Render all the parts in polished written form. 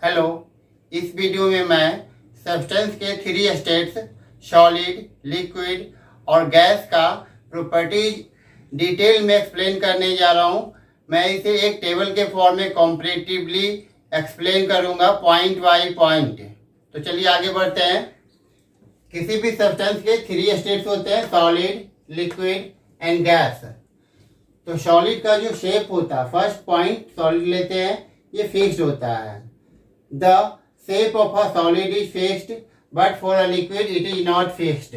Hello. इस video में मैं सब्सटेंस के 3 स्टेट्स सॉलिड, लिक्विड और गैस का प्रॉपर्टीज डिटेल में एक्सप्लेन करने जा रहा हूँ। मैं इसे एक टेबल के फॉर्म में कॉम्परेटिवली एक्सप्लेन करूँगा पॉइंट बाय पॉइंट। तो चलिए आगे बढ़ते हैं। किसी भी सब्सटेंस के 3 स्टेट्स होते हैं, सॉलिड, लिक्विड एंड गैस। तो सॉलिड का जो शेप होता है, फर्स्ट पॉइंट सॉलिड लेते हैं, ये फिक्स्ड होता है। The shape of a solid is fixed, but for a liquid it is not fixed,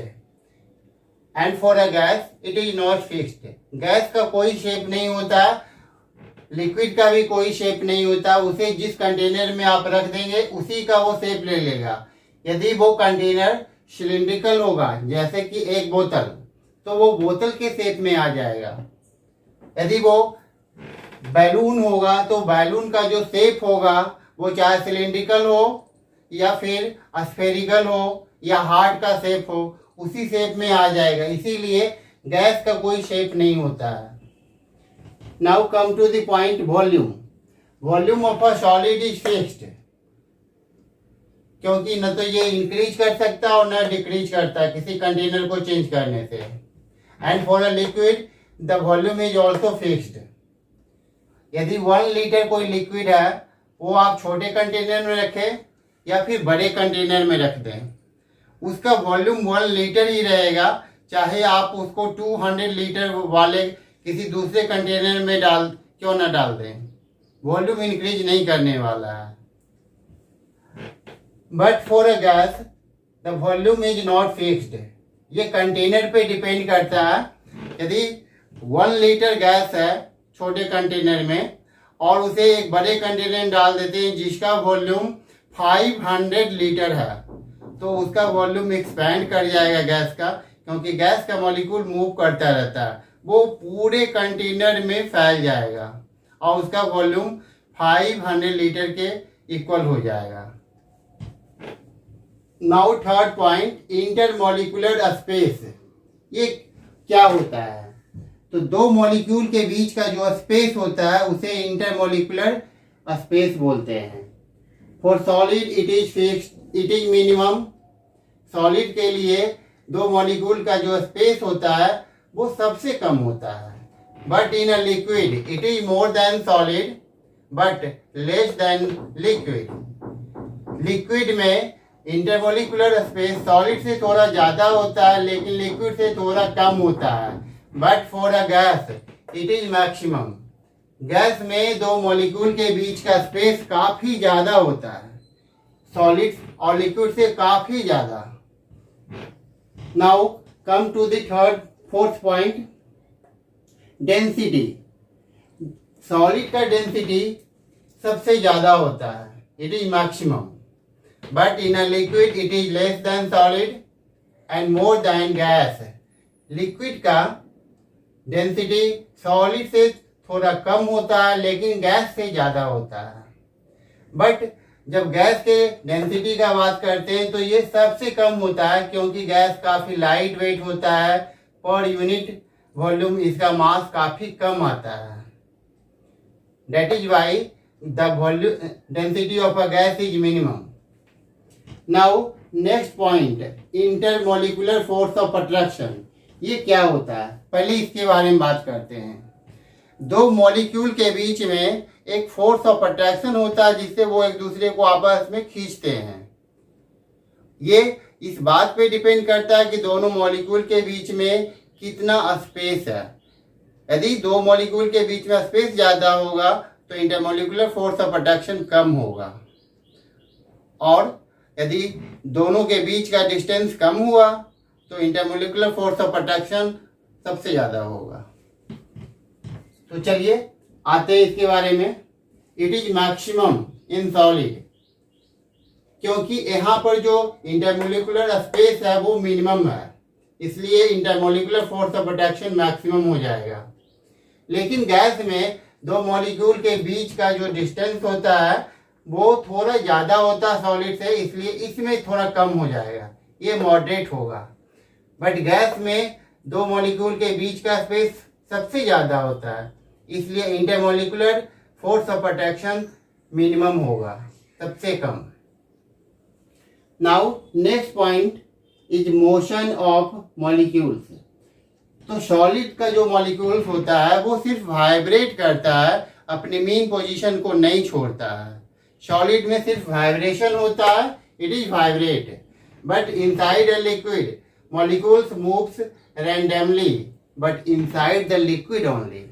and for a gas it is not fixed. Gas का कोई शेप नहीं होता, लिक्विड का भी कोई शेप नहीं होता। उसे जिस कंटेनर में आप रख देंगे उसी का वो शेप ले लेगा। यदि वो कंटेनर सिलिंड्रिकल होगा, जैसे कि एक बोतल, तो वो बोतल के शेप में आ जाएगा। यदि वो बैलून होगा तो बैलून का जो शेप होगा वो चाहे सिलिंड्रिकल हो या फिर स्फेरिकल हो या हार्ट का शेप हो, उसी शेप में आ जाएगा। इसीलिए गैस का कोई शेप नहीं होता है। Now come to the point volume. Volume of a solid is fixed, क्योंकि न तो ये इंक्रीज कर सकता है और न डिक्रीज करता है किसी कंटेनर को चेंज करने से। And for a liquid the volume is also fixed. यदि 1 लीटर कोई लिक्विड है, वो आप छोटे कंटेनर में रखें या फिर बड़े कंटेनर में रख दें, उसका वॉल्यूम 1 लीटर ही रहेगा। चाहे आप उसको 200 लीटर वाले किसी दूसरे कंटेनर में क्यों ना डाल दें, वॉल्यूम इंक्रीज नहीं करने वाला है। But for a gas the volume is not fixed. ये कंटेनर पे डिपेंड करता है। यदि 1 लीटर गैस है छोटे कंटेनर में और उसे एक बड़े कंटेनर में डाल देते हैं जिसका वॉल्यूम 500 लीटर है, तो उसका वॉल्यूम एक्सपैंड कर जाएगा गैस का, क्योंकि गैस का मॉलिक्यूल मूव करता रहता है। वो पूरे कंटेनर में फैल जाएगा और उसका वॉल्यूम 500 लीटर के इक्वल हो जाएगा। Now third point, intermolecular space. ये क्या होता है? तो 2 मॉलिक्यूल के बीच का जो स्पेस होता है उसे इंटरमॉलिक्यूलर स्पेस बोलते हैं। For solid it is fixed, it is minimum. Solid के लिए 2 मॉलिक्यूल का जो स्पेस होता है वो सबसे कम होता है। But in a liquid it is more than solid but less than liquid. Liquid में इंटरमॉलिक्यूलर स्पेस सॉलिड से थोड़ा ज़्यादा होता है, लेकिन लिक्विड से थोड़ा कम होता है। But for a gas it is maximum. Gas में 2 मॉलिक्यूल के बीच का स्पेस काफी ज्यादा होता है, सॉलिड और लिक्विड से काफी ज्यादा। Now come to the fourth point, density. Solid का डेंसिटी सबसे ज्यादा होता है, it is maximum. But in a liquid it is less than solid and more than gas. Liquid का डेंसिटी सॉलिड से थोड़ा कम होता है, लेकिन गैस से ज़्यादा होता है। बट जब गैस के डेंसिटी का बात करते हैं तो ये सबसे कम होता है, क्योंकि गैस काफ़ी लाइट वेट होता है। पर यूनिट वॉल्यूम इसका मास काफ़ी कम आता है। That is why the volume density of a gas is minimum. Now next point, intermolecular force of attraction. ये क्या होता है, पहले इसके बारे में बात करते हैं। 2 मॉलिक्यूल के बीच में एक फोर्स ऑफ अट्रैक्शन होता है जिससे वो एक दूसरे को आपस में खींचते हैं। ये इस बात पे डिपेंड करता है कि दोनों मॉलिक्यूल के बीच में कितना स्पेस है। यदि 2 मॉलिक्यूल के बीच में स्पेस ज़्यादा होगा तो इंटरमॉलिक्यूलर फोर्स ऑफ अट्रैक्शन कम होगा, और यदि दोनों के बीच का डिस्टेंस कम हुआ तो इंटरमॉलिक्यूलर फोर्स ऑफ अट्रैक्शन सबसे ज़्यादा होगा। तो चलिए आते हैं इसके बारे में। It is maximum in solid, क्योंकि यहाँ पर जो इंटरमॉलिक्यूलर स्पेस है वो मिनिमम है, इसलिए intermolecular force of attraction maximum हो जाएगा। लेकिन गैस में 2 मॉलिक्यूल के बीच का जो डिस्टेंस होता है वो थोड़ा ज़्यादा होता है सॉलिड से, इसलिए इसमें थोड़ा कम हो जाएगा, ये मॉडरेट होगा। बट गैस में 2 मॉलिक्यूल के बीच का स्पेस सबसे ज़्यादा होता है, इसलिए intermolecular force of attraction minimum होगा, सबसे कम। Now next point is motion of molecules. तो सॉलिड का जो मॉलिक्यूल्स होता है वो सिर्फ वाइब्रेट करता है, अपने मेन पोजीशन को नहीं छोड़ता है। सॉलिड में सिर्फ वाइब्रेशन होता है, it is vibrate, but inside a liquid molecules moves randomly but inside the liquid only.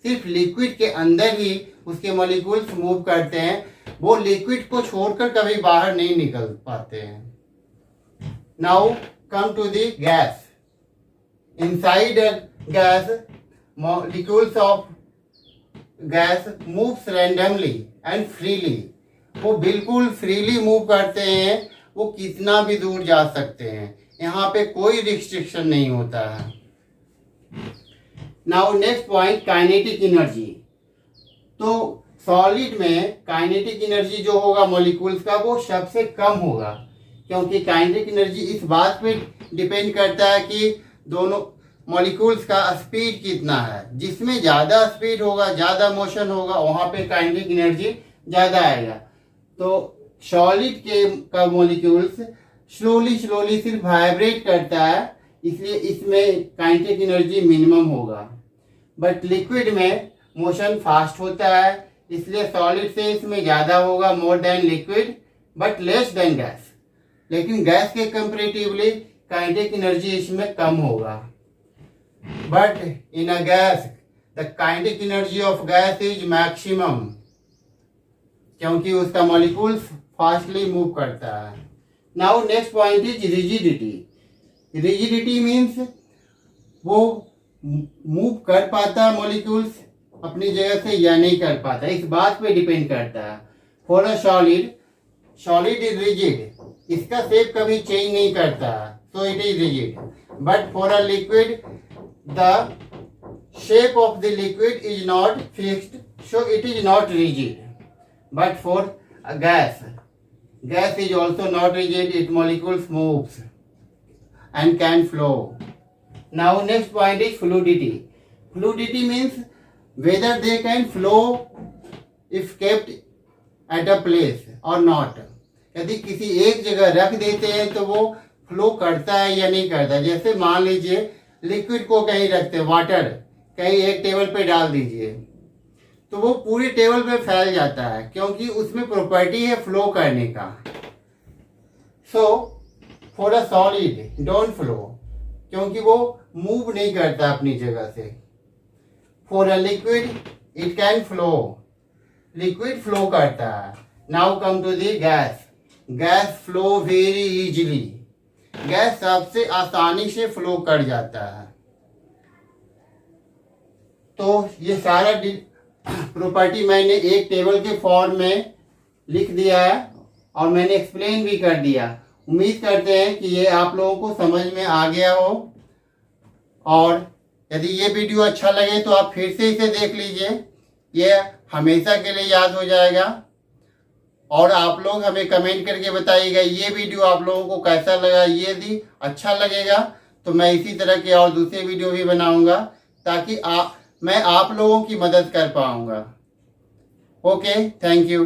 सिर्फ लिक्विड के अंदर ही उसके मॉलिक्यूल्स मूव करते हैं, वो लिक्विड को छोड़कर कभी बाहर नहीं निकल पाते हैं। Now come to the gas. Inside a gas molecules of gas moves randomly and freely. वो बिल्कुल फ्रीली मूव करते हैं, वो कितना भी दूर जा सकते हैं, यहाँ पे कोई रिस्ट्रिक्शन नहीं होता है। Now next point kinetic energy. तो सॉलिड में काइनेटिक एनर्जी जो होगा मॉलिक्यूल्स का वो सबसे कम होगा, क्योंकि काइनेटिक एनर्जी इस बात पे डिपेंड करता है कि दोनों मॉलिक्यूल्स का स्पीड कितना है। जिसमें ज़्यादा स्पीड होगा, ज़्यादा मोशन होगा, वहाँ पे काइनेटिक एनर्जी ज़्यादा आएगा। तो सॉलिड के का मॉलिक्यूल्स स्लोली सिर्फ वाइब्रेट करता है, इसलिए इसमें काइनेटिक एनर्जी मिनिमम होगा। बट लिक्विड में मोशन फास्ट होता है, इसलिए सॉलिड से इसमें ज़्यादा होगा, more than liquid but less than gas. लेकिन गैस के कंपेरेटिवली काइनेटिक एनर्जी इसमें कम होगा। But in a gas the kinetic energy of gas is maximum, क्योंकि उसका मॉलिक्यूल्स फास्टली मूव करता है। Now next point is rigidity. Rigidity means वो move कर पाता है मॉलिक्यूल्स अपनी जगह से या नहीं कर पाता, इस बात पे डिपेंड करता है। For a solid is rigid, इसका शेप कभी चेंज नहीं करता, so it is rigid. But for a liquid the shape of the liquid is not fixed, so it is not rigid. But for a gas is also not rigid, its molecules moves and can flow. Now next point is fluidity. Fluidity means whether they can flow if kept at a place or not. यदि किसी एक जगह रख देते हैं तो वो flow करता है या नहीं करता। जैसे मान लीजिए लिक्विड को कहीं रखते हैं, वाटर कहीं एक टेबल पे डाल दीजिए तो वो पूरी टेबल पे फैल जाता है, क्योंकि उसमें प्रॉपर्टी है फ्लो करने का। So for a solid don't flow, क्योंकि वो मूव नहीं करता अपनी जगह से। For a liquid it can flow, liquid flow करता है। Now come to the gas. Gas flow very easily, gas सबसे आसानी से फ्लो कर जाता है। तो ये सारा प्रॉपर्टी मैंने एक टेबल के फॉर्म में लिख दिया है और मैंने एक्सप्लेन भी कर दिया। उम्मीद करते हैं कि ये आप लोगों को समझ में आ गया हो, और यदि ये वीडियो अच्छा लगे तो आप फिर से इसे देख लीजिए, ये हमेशा के लिए याद हो जाएगा। और आप लोग हमें कमेंट करके बताइएगा ये वीडियो आप लोगों को कैसा लगा। यदि अच्छा लगेगा तो मैं इसी तरह के और दूसरे वीडियो भी बनाऊंगा, ताकि मैं आप लोगों की मदद कर पाऊंगा। Okay, thank you.